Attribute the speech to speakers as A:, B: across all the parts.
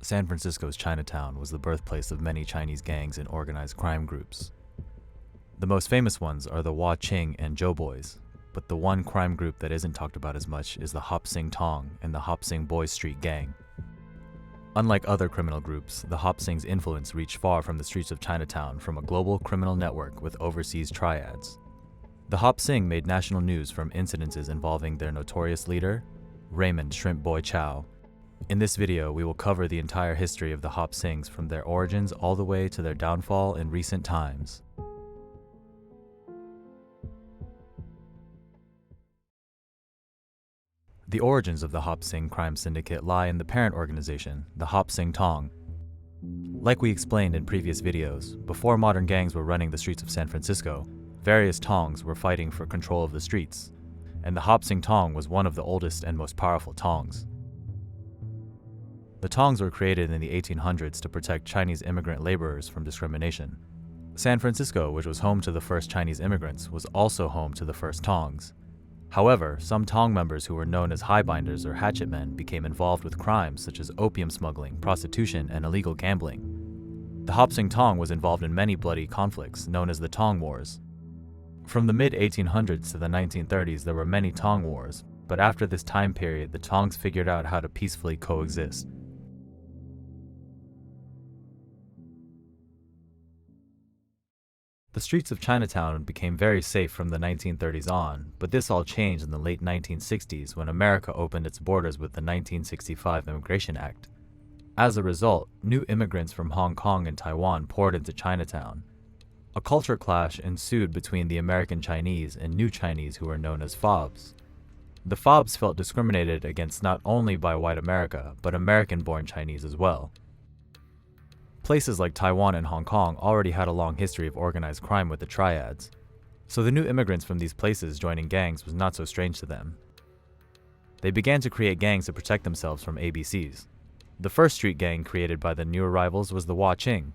A: San Francisco's Chinatown was the birthplace of many Chinese gangs and organized crime groups. The most famous ones are the Wah Ching and Joe Boys, but the one crime group that isn't talked about as much is the Hop Sing Tong and the Hop Sing Boys Street Gang. Unlike other criminal groups, the Hop Sing's influence reached far from the streets of Chinatown from a global criminal network with overseas triads. The Hop Sing made national news from incidences involving their notorious leader, Raymond "Shrimpboy" Chow. In this video, we will cover the entire history of the Hop Sings from their origins all the way to their downfall in recent times. The origins of the Hop Sing crime syndicate lie in the parent organization, the Hop Sing Tong. Like we explained in previous videos, before modern gangs were running the streets of San Francisco, various Tongs were fighting for control of the streets, and the Hop Sing Tong was one of the oldest and most powerful Tongs. The Tongs were created in the 1800s to protect Chinese immigrant laborers from discrimination. San Francisco, which was home to the first Chinese immigrants, was also home to the first Tongs. However, some Tong members who were known as highbinders or hatchet men became involved with crimes such as opium smuggling, prostitution, and illegal gambling. The Hop Sing Tong was involved in many bloody conflicts known as the Tong Wars. From the mid-1800s to the 1930s, there were many Tong Wars, but after this time period, the Tongs figured out how to peacefully coexist. The streets of Chinatown became very safe from the 1930s on, but this all changed in the late 1960s when America opened its borders with the 1965 Immigration Act. As a result, new immigrants from Hong Kong and Taiwan poured into Chinatown. A culture clash ensued between the American Chinese and new Chinese who were known as FOBs. The FOBs felt discriminated against not only by white America, but American-born Chinese as well. Places like Taiwan and Hong Kong already had a long history of organized crime with the Triads, so the new immigrants from these places joining gangs was not so strange to them. They began to create gangs to protect themselves from ABCs. The first street gang created by the new arrivals was the Wah Ching.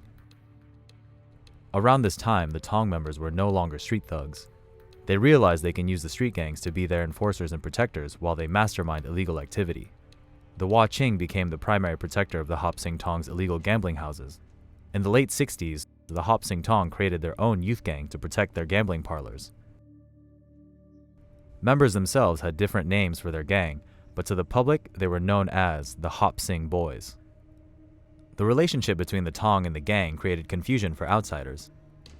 A: Around this time, the Tong members were no longer street thugs. They realized they can use the street gangs to be their enforcers and protectors while they mastermind illegal activity. The Wah Ching became the primary protector of the Hop Sing Tong's illegal gambling houses. In the late 60s, the Hop Sing Tong created their own youth gang to protect their gambling parlors. Members themselves had different names for their gang, but to the public, they were known as the Hop Sing Boys. The relationship between the Tong and the gang created confusion for outsiders.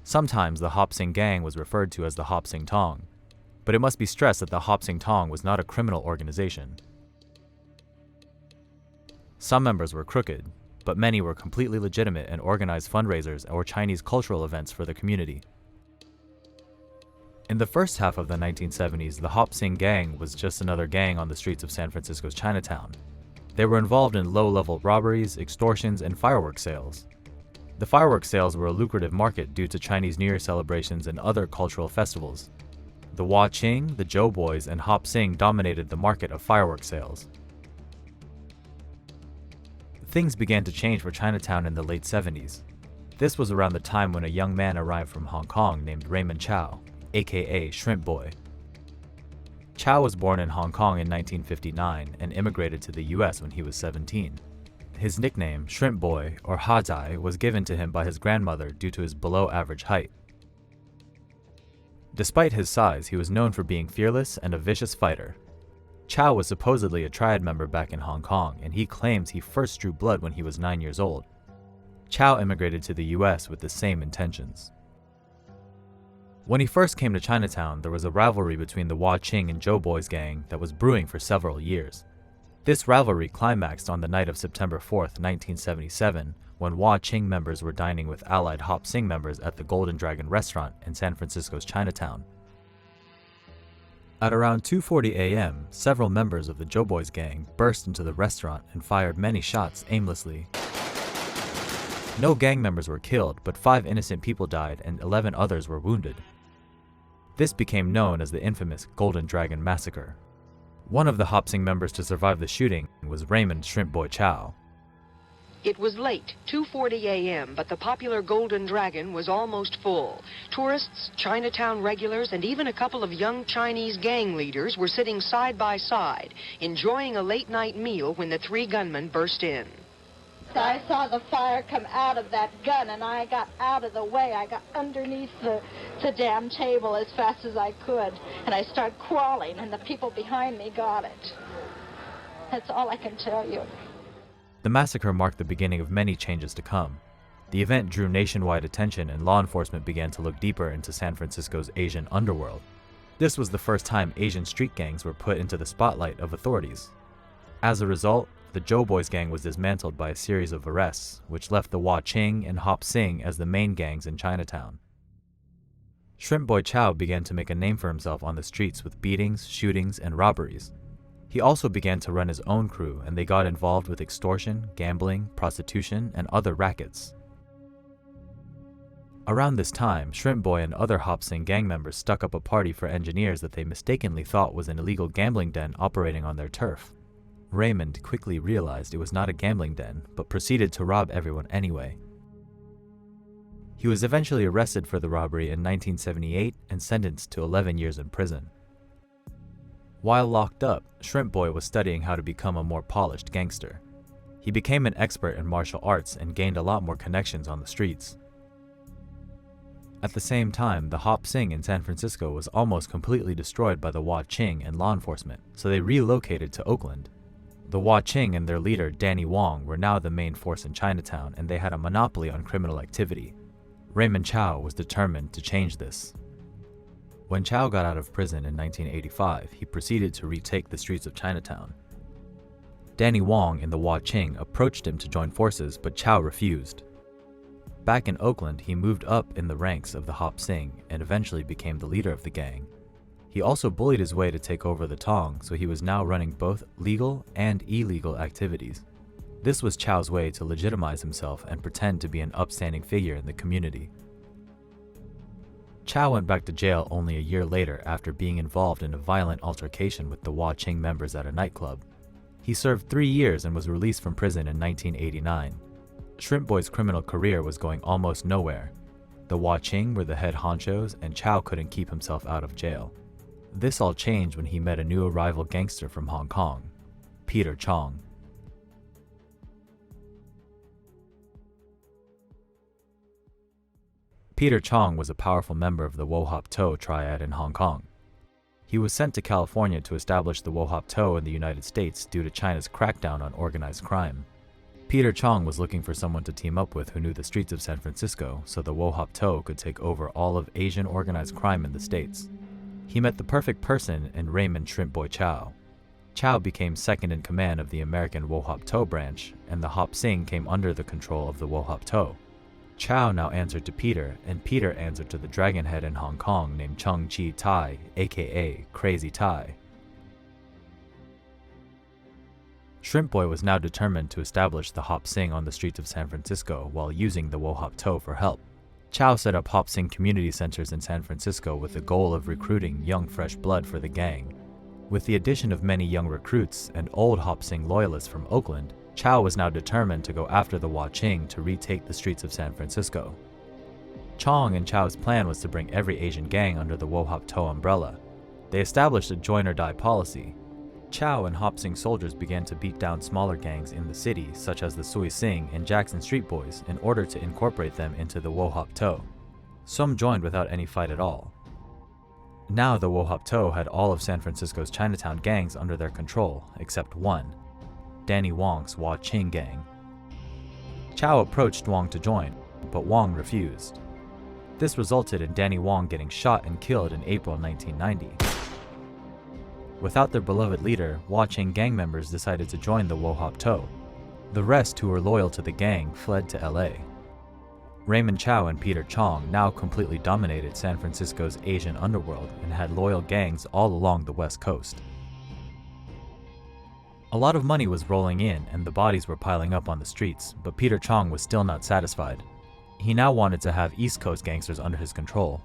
A: Sometimes the Hop Sing gang was referred to as the Hop Sing Tong, but it must be stressed that the Hop Sing Tong was not a criminal organization. Some members were crooked, but many were completely legitimate and organized fundraisers or Chinese cultural events for the community. In the first half of the 1970s, the Hop Sing gang was just another gang on the streets of San Francisco's Chinatown. They were involved in low-level robberies, extortions, and fireworks sales. The fireworks sales were a lucrative market due to Chinese New Year celebrations and other cultural festivals. The Wah Ching, the Joe Boys, and Hop Sing dominated the market of fireworks sales. Things began to change for Chinatown in the late 70s. This was around the time when a young man arrived from Hong Kong named Raymond Chow, aka Shrimpboy. Chow was born in Hong Kong in 1959 and immigrated to the US when he was 17. His nickname, Shrimpboy or Hajai, was given to him by his grandmother due to his below-average height. Despite his size, he was known for being fearless and a vicious fighter. Chow was supposedly a Triad member back in Hong Kong, and he claims he first drew blood when he was 9 years old. Chow immigrated to the US with the same intentions. When he first came to Chinatown, there was a rivalry between the Wah Ching and Joe Boys gang that was brewing for several years. This rivalry climaxed on the night of September 4th, 1977, when Wah Ching members were dining with allied Hop Sing members at the Golden Dragon restaurant in San Francisco's Chinatown. At around 2:40 a.m., several members of the Joe Boys gang burst into the restaurant and fired many shots aimlessly. No gang members were killed, but 5 innocent people died and 11 others were wounded. This became known as the infamous Golden Dragon massacre. One of the Hop Sing members to survive the shooting was Raymond "Shrimpboy" Chow.
B: It was late, 2:40 a.m., but the popular Golden Dragon was almost full. Tourists, Chinatown regulars, and even a couple of young Chinese gang leaders were sitting side by side, enjoying a late-night meal when the 3 gunmen burst in.
C: I saw the fire come out of that gun, and I got out of the way. I got underneath the damn table as fast as I could, and I started crawling, and the people behind me got it. That's all I can tell you.
A: The massacre marked the beginning of many changes to come. The event drew nationwide attention, and law enforcement began to look deeper into San Francisco's Asian underworld. This was the first time Asian street gangs were put into the spotlight of authorities. As a result, the Joe-Boys gang was dismantled by a series of arrests, which left the Wah Ching and Hop Sing as the main gangs in Chinatown. Shrimpboy Chow began to make a name for himself on the streets with beatings, shootings, and robberies. He also began to run his own crew, and they got involved with extortion, gambling, prostitution, and other rackets. Around this time, Shrimpboy and other Hop Sing gang members stuck up a party for engineers that they mistakenly thought was an illegal gambling den operating on their turf. Raymond quickly realized it was not a gambling den, but proceeded to rob everyone anyway. He was eventually arrested for the robbery in 1978 and sentenced to 11 years in prison. While locked up, Shrimpboy was studying how to become a more polished gangster. He became an expert in martial arts and gained a lot more connections on the streets. At the same time, the Hop Sing in San Francisco was almost completely destroyed by the Wah Ching and law enforcement, so they relocated to Oakland. The Wah Ching and their leader, Danny Wong, were now the main force in Chinatown, and they had a monopoly on criminal activity. Raymond Chow was determined to change this. When Chow got out of prison in 1985, he proceeded to retake the streets of Chinatown. Danny Wong and the Wah Ching approached him to join forces, but Chow refused. Back in Oakland, he moved up in the ranks of the Hop Sing and eventually became the leader of the gang. He also bullied his way to take over the Tong, so he was now running both legal and illegal activities. This was Chow's way to legitimize himself and pretend to be an upstanding figure in the community. Chow went back to jail only a year later after being involved in a violent altercation with the Wah Ching members at a nightclub. He served 3 years and was released from prison in 1989. Shrimpboy's criminal career was going almost nowhere. The Wah Ching were the head honchos, and Chow couldn't keep himself out of jail. This all changed when he met a new arrival gangster from Hong Kong, Peter Chong. Peter Chong was a powerful member of the Wo Hop To Triad in Hong Kong. He was sent to California to establish the Wo Hop To in the United States due to China's crackdown on organized crime. Peter Chong was looking for someone to team up with who knew the streets of San Francisco so the Wo Hop To could take over all of Asian organized crime in the States. He met the perfect person in Raymond Shrimpboy Chow. Chow became second in command of the American Wo Hop To branch, and the Hop Sing came under the control of the Wo Hop To. Chow now answered to Peter, and Peter answered to the dragonhead in Hong Kong named Chung Chi Tai, aka Crazy Tai. Shrimpboy was now determined to establish the Hop Sing on the streets of San Francisco while using the Wo Hop To for help. Chow set up Hop Sing community centers in San Francisco with the goal of recruiting young fresh blood for the gang. With the addition of many young recruits and old Hop Sing loyalists from Oakland, Chow was now determined to go after the Wah Ching to retake the streets of San Francisco. Chong and Chow's plan was to bring every Asian gang under the Wo Hop To umbrella. They established a join-or-die policy. Chow and Hop Sing soldiers began to beat down smaller gangs in the city, such as the Sui Sing and Jackson Street Boys, in order to incorporate them into the Wo Hop To. Some joined without any fight at all. Now the Wo Hop To had all of San Francisco's Chinatown gangs under their control, except one, Danny Wong's Wah Ching gang. Chow approached Wong to join, but Wong refused. This resulted in Danny Wong getting shot and killed in April 1990. Without their beloved leader, Wah Ching gang members decided to join the Wo Hop To. The rest who were loyal to the gang fled to LA. Raymond Chow and Peter Chong now completely dominated San Francisco's Asian underworld and had loyal gangs all along the West Coast. A lot of money was rolling in and the bodies were piling up on the streets, but Peter Chong was still not satisfied. He now wanted to have East Coast gangsters under his control.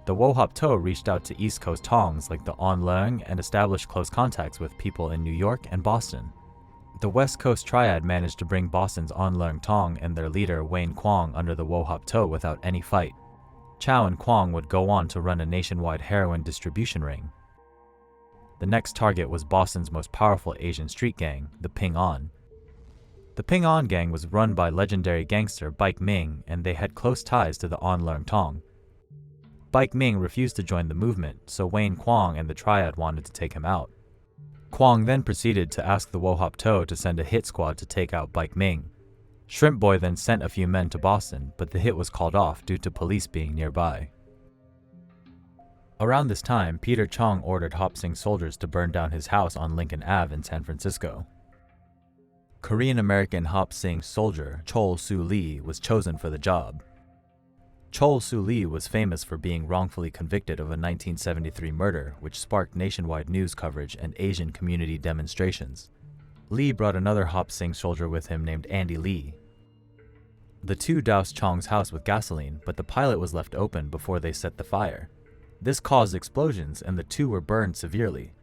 A: The Wo Hop To reached out to East Coast Tongs like the On Leung and established close contacts with people in New York and Boston. The West Coast Triad managed to bring Boston's On Leung Tong and their leader Wayne Kwong under the Wo Hop To without any fight. Chow and Kwong would go on to run a nationwide heroin distribution ring. The next target was Boston's most powerful Asian street gang, the Ping On. The Ping An gang was run by legendary gangster Baik Ming, and they had close ties to the On Leung Tong. Baik Ming refused to join the movement, so Wayne Kwong and the Triad wanted to take him out. Kwong then proceeded to ask the Wo Hop To to send a hit squad to take out Baik Ming. Shrimpboy then sent a few men to Boston, but the hit was called off due to police being nearby. Around this time, Peter Chong ordered Hop Sing soldiers to burn down his house on Lincoln Ave in San Francisco. Korean-American Hop Sing soldier Chol Soo Lee was chosen for the job. Chol Soo Lee was famous for being wrongfully convicted of a 1973 murder, which sparked nationwide news coverage and Asian community demonstrations. Lee brought another Hop Sing soldier with him named Andy Lee. The two doused Chong's house with gasoline, but the pilot was left open before they set the fire. This caused explosions, and the two were burned severely.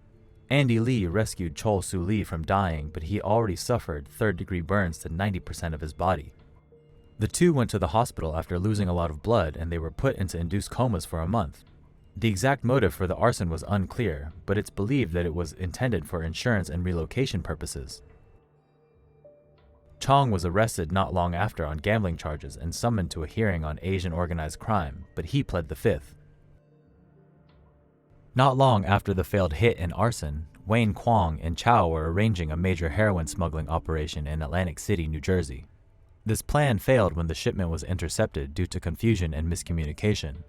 A: Andy Lee rescued Chol Soo Lee from dying, but he already suffered third-degree burns to 90% of his body. The two went to the hospital after losing a lot of blood, and they were put into induced comas for a month. The exact motive for the arson was unclear, but it's believed that it was intended for insurance and relocation purposes. Chong was arrested not long after on gambling charges and summoned to a hearing on Asian organized crime, but he pled the fifth. Not long after the failed hit and arson, Wayne Kwong and Chow were arranging a major heroin smuggling operation in Atlantic City, New Jersey. This plan failed when the shipment was intercepted due to confusion and miscommunication.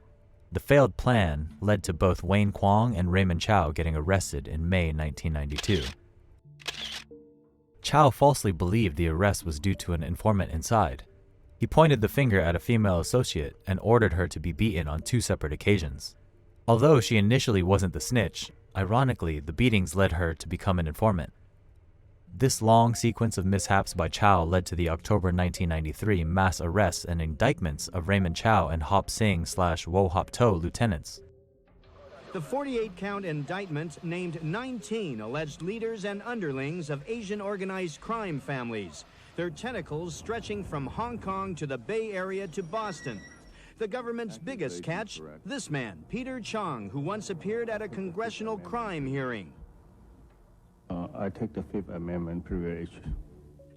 A: The failed plan led to both Wayne Kwong and Raymond Chow getting arrested in May 1992. Chow falsely believed the arrest was due to an informant inside. He pointed the finger at a female associate and ordered her to be beaten on 2 separate occasions. Although she initially wasn't the snitch, ironically, the beatings led her to become an informant. This long sequence of mishaps by Chow led to the October 1993 mass arrests and indictments of Raymond Chow and Hop Sing/Wo Hop To lieutenants.
D: The 48-count indictment named 19 alleged leaders and underlings of Asian organized crime families, their tentacles stretching from Hong Kong to the Bay Area to Boston. The government's biggest catch, this man, Peter Chong, who once appeared at a congressional crime hearing.
E: I take the Fifth Amendment privilege.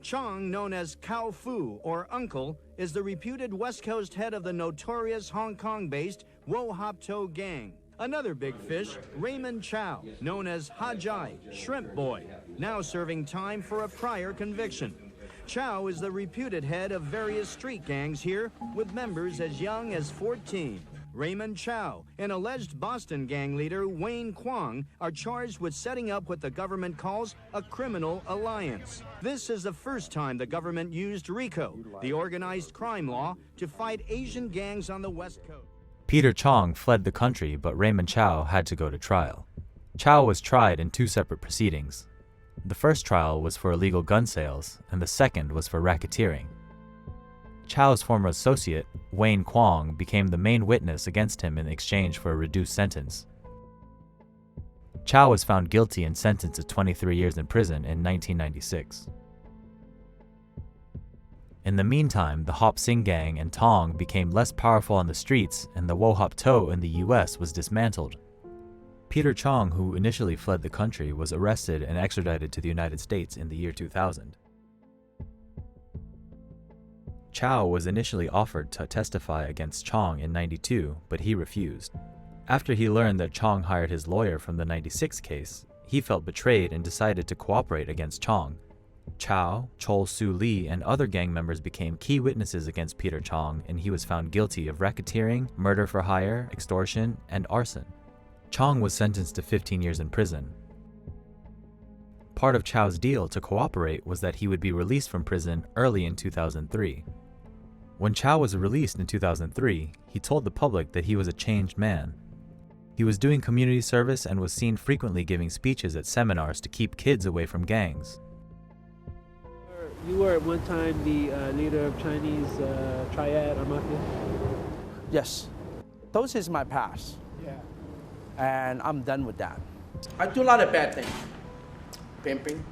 D: Chong, known as Kao Fu, or Uncle, is the reputed West Coast head of the notorious Hong Kong-based Wo Hop To gang. Another big fish, Raymond Chow, known as Hajai, Shrimpboy, now serving time for a prior conviction. Chow is the reputed head of various street gangs here, with members as young as 14. Raymond Chow and alleged Boston gang leader Wayne Kwong are charged with setting up what the government calls a criminal alliance. This is the first time the government used RICO, the organized crime law, to fight Asian gangs on the West Coast.
A: Peter Chong fled the country, but Raymond Chow had to go to trial. Chow was tried in 2 separate proceedings. The first trial was for illegal gun sales, and the second was for racketeering. Chow's former associate, Wayne Kwong, became the main witness against him in exchange for a reduced sentence. Chow was found guilty and sentenced to 23 years in prison in 1996. In the meantime, the Hop Sing gang and Tong became less powerful on the streets, and the Wo Hop To in the US was dismantled. Peter Chong, who initially fled the country, was arrested and extradited to the United States in the year 2000. Chow was initially offered to testify against Chong in '92, but he refused. After he learned that Chong hired his lawyer from the '96 case, he felt betrayed and decided to cooperate against Chong. Chow, Chol Soo Lee, and other gang members became key witnesses against Peter Chong, and he was found guilty of racketeering, murder for hire, extortion, and arson. Chong was sentenced to 15 years in prison. Part of Chow's deal to cooperate was that he would be released from prison early in 2003. When Chow was released in 2003, he told the public that he was a changed man. He was doing community service and was seen frequently giving speeches at seminars to keep kids away from gangs.
F: You were at one time the leader of Chinese Triad or Mafia?
G: Yes. Those is my past.
F: Yeah.
G: And I'm done with that. I do a lot of bad things. Pimping,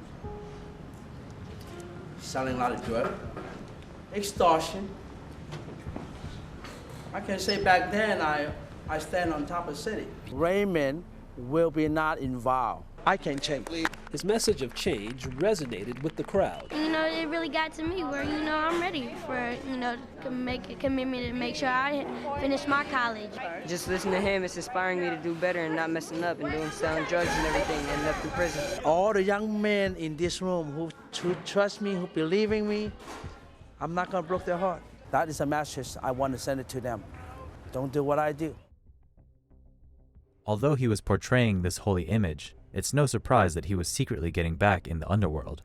G: selling a lot of drugs, extortion. I can say back then I stand on top of the city. Raymond will be not involved. I can change.
F: His message of change resonated with the crowd.
H: It really got to me where, I'm ready for, to make a commitment to make sure I finish my college.
I: Just listening to him, it's inspiring me to do better and not messing up and selling drugs and everything and end up in prison.
G: All the young men in this room who trust me, who believe in me, I'm not going to break their heart. That is a message I want to send it to them. Don't do what I do.
A: Although he was portraying this holy image, it's no surprise that he was secretly getting back in the underworld.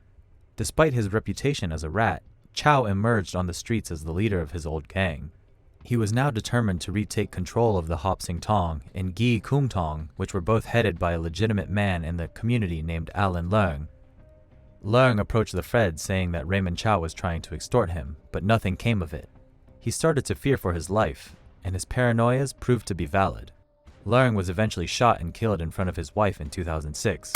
A: Despite his reputation as a rat, Chow emerged on the streets as the leader of his old gang. He was now determined to retake control of the Hop Sing Tong and Gi Kung Tong, which were both headed by a legitimate man in the community named Alan Leung. Leung approached the Fed saying that Raymond Chow was trying to extort him, but nothing came of it. He started to fear for his life, and his paranoias proved to be valid. Leung was eventually shot and killed in front of his wife in 2006.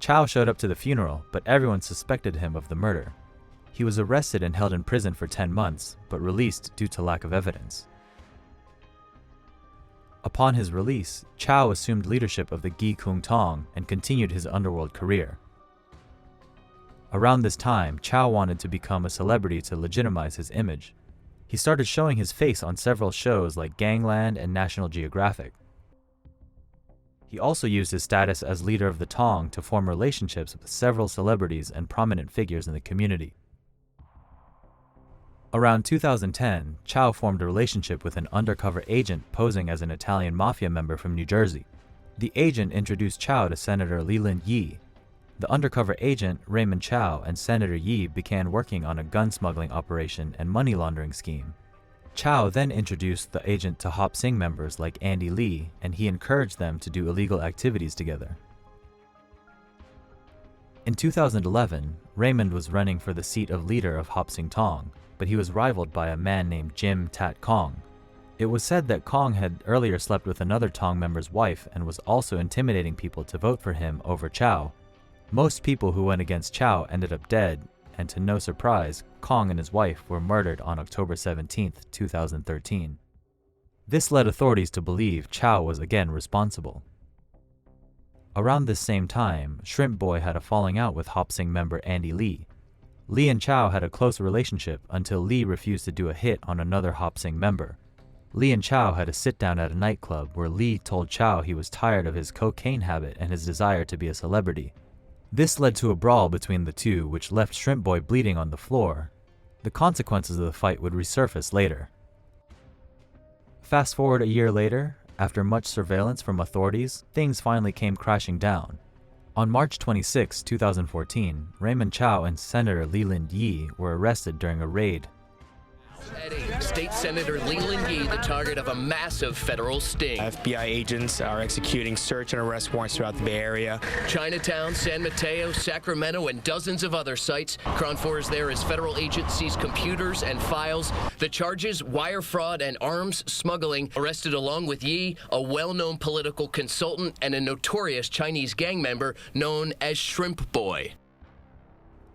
A: Chow showed up to the funeral, but everyone suspected him of the murder. He was arrested and held in prison for 10 months, but released due to lack of evidence. Upon his release, Chow assumed leadership of the Gi Kung Tong and continued his underworld career. Around this time, Chow wanted to become a celebrity to legitimize his image. He started showing his face on several shows like Gangland and National Geographic. He also used his status as leader of the Tong to form relationships with several celebrities and prominent figures in the community. Around 2010, Chow formed a relationship with an undercover agent posing as an Italian mafia member from New Jersey. The agent introduced Chow to Senator Leland Yee. The undercover agent, Raymond Chow, and Senator Yee began working on a gun smuggling operation and money laundering scheme. Chow then introduced the agent to Hop Sing members like Andy Lee, and he encouraged them to do illegal activities together. In 2011, Raymond was running for the seat of leader of Hop Sing Tong, but he was rivaled by a man named Jim Tat Kong. It was said that Kong had earlier slept with another Tong member's wife and was also intimidating people to vote for him over Chow. Most people who went against Chow ended up dead, and to no surprise, Kong and his wife were murdered on October 17, 2013. This led authorities to believe Chow was again responsible. Around this same time, Shrimpboy had a falling out with Hop Sing member Andy Lee. Lee and Chow had a close relationship until Lee refused to do a hit on another Hop Sing member. Lee and Chow had a sit-down at a nightclub where Lee told Chow he was tired of his cocaine habit and his desire to be a celebrity. This led to a brawl between the two, which left Shrimpboy bleeding on the floor. The consequences of the fight would resurface later. Fast forward a year later, after much surveillance from authorities, things finally came crashing down. On March 26, 2014, Raymond Chow and Senator Leland Yee were arrested during a raid.
J: State Senator Leland Yee, the target of a massive federal sting.
K: FBI agents are executing search and arrest warrants throughout the Bay Area.
J: Chinatown, San Mateo, Sacramento, and dozens of other sites. Kron 4 is there as federal agents seize computers and files. The charges, wire fraud and arms smuggling. Arrested along with Yee, a well-known political consultant and a notorious Chinese gang member known as Shrimpboy.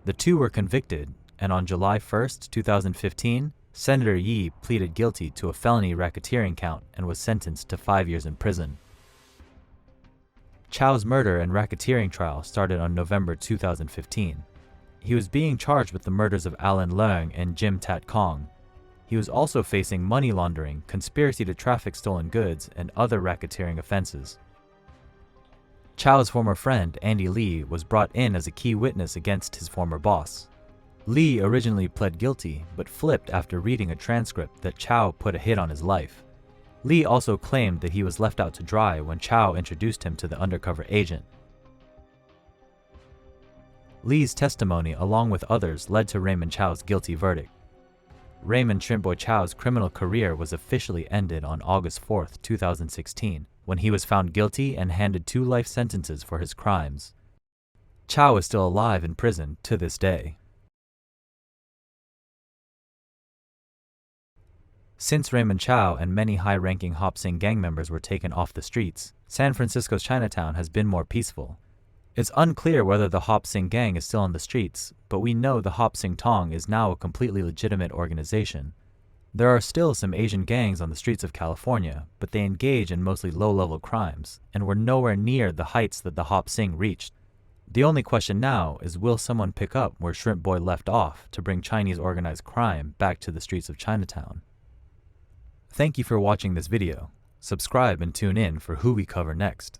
A: The two were convicted, and on July 1, 2015, Senator Yee pleaded guilty to a felony racketeering count and was sentenced to 5 years in prison. Chow's murder and racketeering trial started on November 2015. He was being charged with the murders of Alan Leung and Jim Tat Kong. He was also facing money laundering, conspiracy to traffic stolen goods, and other racketeering offenses. Chow's former friend, Andy Lee, was brought in as a key witness against his former boss. Lee originally pled guilty, but flipped after reading a transcript that Chow put a hit on his life. Lee also claimed that he was left out to dry when Chow introduced him to the undercover agent. Lee's testimony, along with others, led to Raymond Chow's guilty verdict. Raymond Shrimpboy Chow's criminal career was officially ended on August 4, 2016, when he was found guilty and handed 2 life sentences for his crimes. Chow is still alive in prison to this day. Since Raymond Chow and many high-ranking Hop Sing gang members were taken off the streets, San Francisco's Chinatown has been more peaceful. It's unclear whether the Hop Sing gang is still on the streets, but we know the Hop Sing Tong is now a completely legitimate organization. There are still some Asian gangs on the streets of California, but they engage in mostly low-level crimes and were nowhere near the heights that the Hop Sing reached. The only question now is, will someone pick up where Shrimpboy left off to bring Chinese organized crime back to the streets of Chinatown? Thank you for watching this video. Subscribe and tune in for who we cover next.